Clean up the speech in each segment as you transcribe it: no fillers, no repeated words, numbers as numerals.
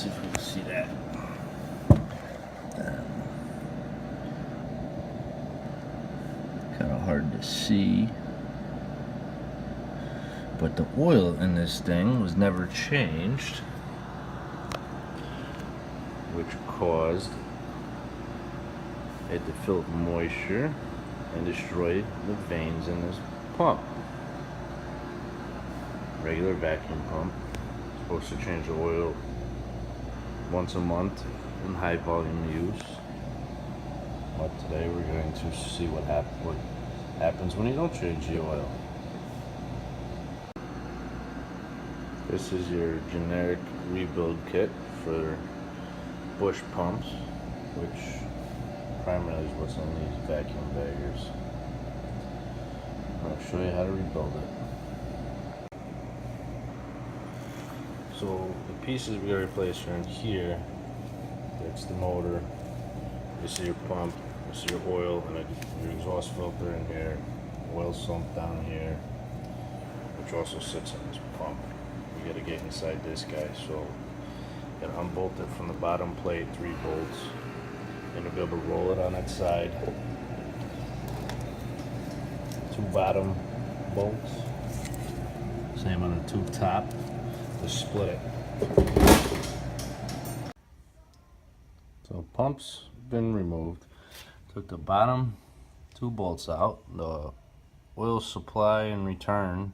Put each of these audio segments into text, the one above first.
see if you can see that. Kind of hard to see. But the oil in this thing was never changed, which caused it to fill with moisture and destroy the veins in this pump. Regular vacuum pump. Supposed to change the oil once a month in high volume use. But today we're going to see what happens when you don't change the oil. This is your generic rebuild kit for bush pumps, which primarily is what's in these vacuum baggers. I'll show you how to rebuild it. So the pieces we gotta replace are in here. That's the motor. This is your pump. This is your oil and your exhaust filter in here. Oil sump down here, which also sits in this pump. You gotta get inside this guy, so you gotta unbolt it from the bottom plate, 3 bolts, and you'll be able to roll it on that side. 2 bottom bolts, same on the 2 top, to split it. So pump's been removed. Took the bottom 2 bolts out, the oil supply and return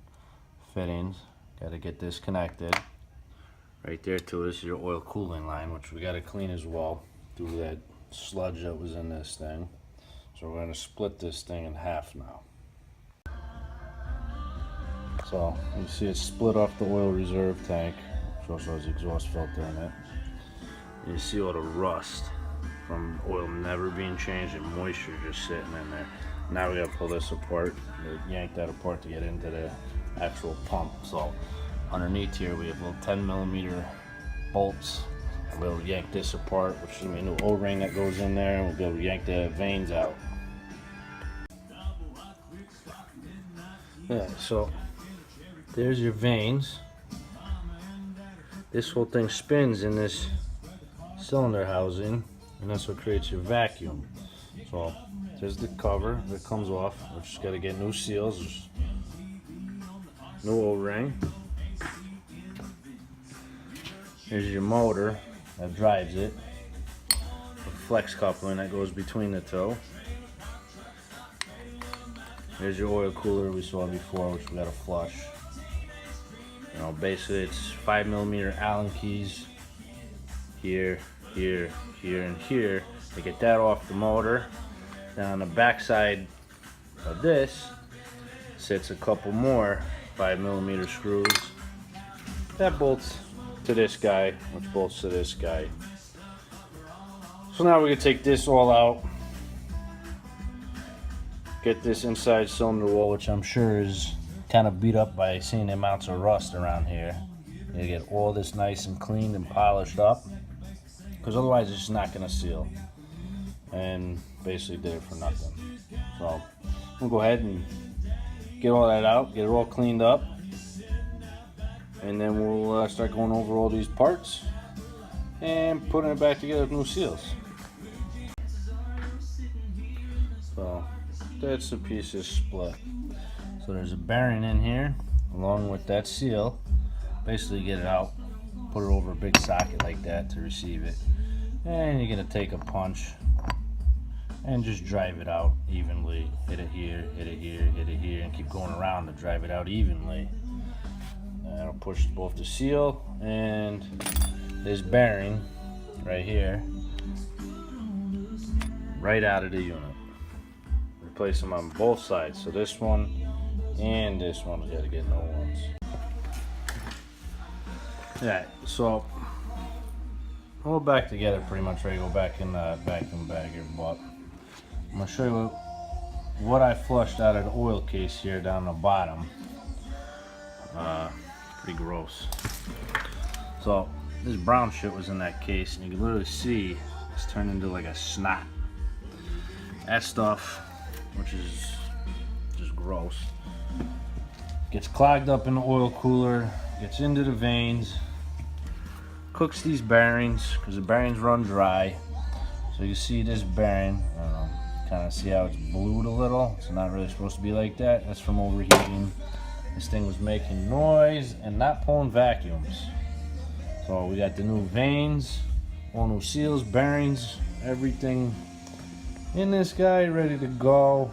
fittings. Got to get this connected. Right there too, this is your oil cooling line, which we got to clean as well due to that sludge that was in this thing. So we're going to split this thing in half now. So you see it's split off the oil reserve tank, which also has the exhaust filter in it. And you see all the rust from oil never being changed and moisture just sitting in there. Now we got to pull this apart, yank that apart to get into the actual pump. So underneath here we have little 10mm bolts. We'll yank this apart, which is a new O-ring that goes in there, and we'll be able to yank the veins out. Yeah, so there's your veins. This whole thing spins in this cylinder housing, and that's what creates your vacuum. So there's the cover that comes off. We've just got to get new seals, new O-ring. Here's your motor that drives it. A flex coupling that goes between the two. Here's your oil cooler we saw before, which we got to flush. You know, basically it's 5mm Allen keys here, here, here, and here to get that off the motor. Then on the back side of this sits a couple more 5mm screws that bolts to this guy, which bolts to this guy. So now we're gonna take this all out, get this inside cylinder wall, which I'm sure is kind of beat up by seeing the amounts of rust around here. You get all this nice and cleaned and polished up, because otherwise it's just not gonna seal. And basically did it for nothing. So we'll go ahead and get all that out, get it all cleaned up, and then we'll start going over all these parts and putting it back together with new seals. So that's the pieces split. So there's a bearing in here along with that seal. Basically get it out, put it over a big socket like that to receive it, and you're gonna take a punch and just drive it out evenly. Hit it here, hit it here, hit it here, and keep going around to drive it out evenly. That'll push both the seal and this bearing right here right out of the unit. Replace them on both sides. So this one and this one, we gotta get new ones. Alright, so we'll back together pretty much ready to go back in the vacuum bagger, but I'm gonna show you what I flushed out of the oil case here down the bottom. Pretty gross. So this brown shit was in that case, and you can literally see it's turned into like a snot. That stuff, which is just gross, gets clogged up in the oil cooler, gets into the veins, cooks these bearings because the bearings run dry. So you see this bearing, kind of see how it's blued a little. It's not really supposed to be like that. That's from overheating. This thing was making noise and not pulling vacuums. So we got the new vanes, all new seals, bearings, everything in this guy ready to go.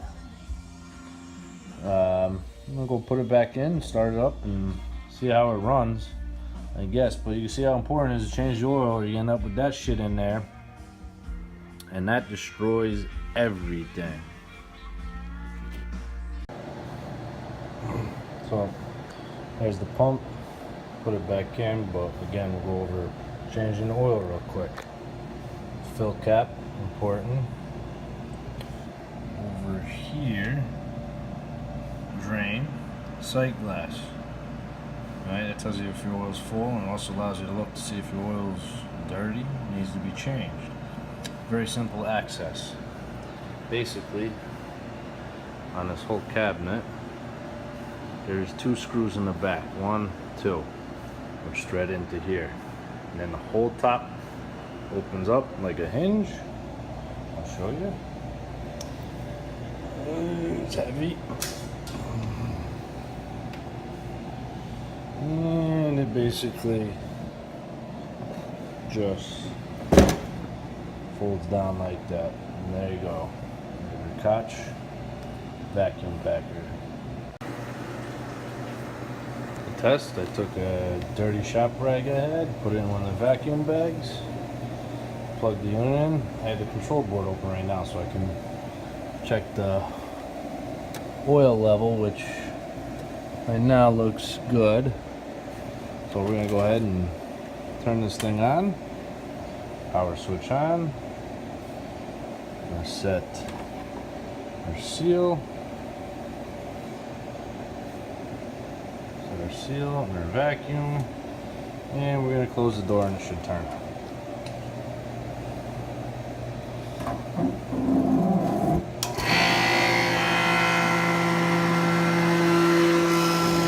I'm gonna go put it back in, start it up, and see how it runs, I guess. But you can see how important it is to change the oil, or you end up with that shit in there, and that destroys everything. So there's the pump, put it back in, but again we'll go over changing the oil real quick. Fill cap, important. Over here, drain, sight glass. Alright, that tells you if your oil's full, and it also allows you to look to see if your oil's dirty, needs to be changed. Very simple access. Basically, on this whole cabinet, there's 2 screws in the back, 1, 2, which thread into here, and then the whole top opens up like a hinge. I'll show you. It's heavy, and it basically just folds down like that, and there you go. Your Koch vacuum packer. The test, I took a dirty shop rag I had, put it in one of the vacuum bags, plugged the unit in. I have the control board open right now so I can check the oil level, which right now looks good. So we're gonna go ahead and turn this thing on, power switch on. We're gonna set our seal, and our vacuum, and we're gonna close the door and it should turn.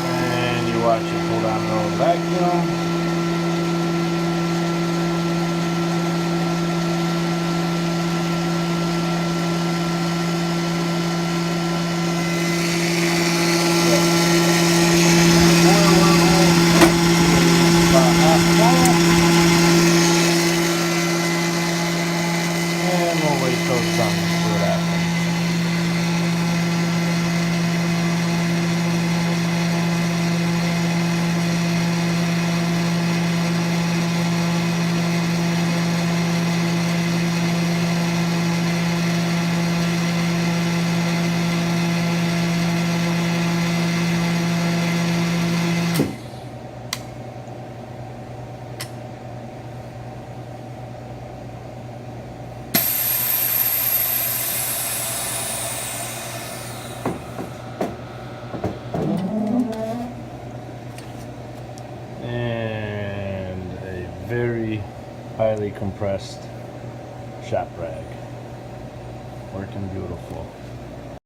And you watch it pull down the old vacuum. And we'll wait till it's done to see what happens. And a very highly compressed shop rag, working beautiful.